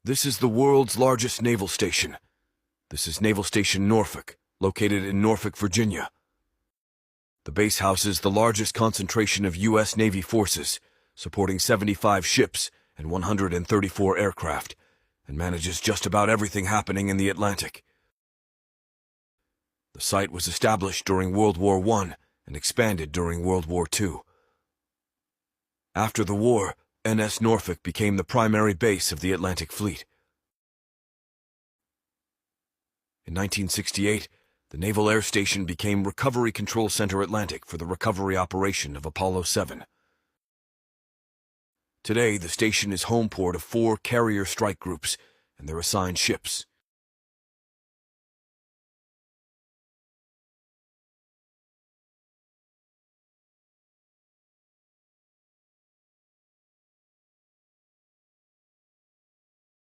This is the world's largest naval station. This is Naval Station Norfolk, located in Norfolk, Virginia. The base houses the largest concentration of U.S. Navy forces, supporting 75 ships and 134 aircraft, and manages just about everything happening in the Atlantic. The site was established during World War I and expanded during World War II. After the war, NS Norfolk became the primary base of the Atlantic Fleet. In 1968, the Naval Air Station became Recovery Control Center Atlantic for the recovery operation of Apollo 7. Today, the station is home port of 4 carrier strike groups and their assigned ships.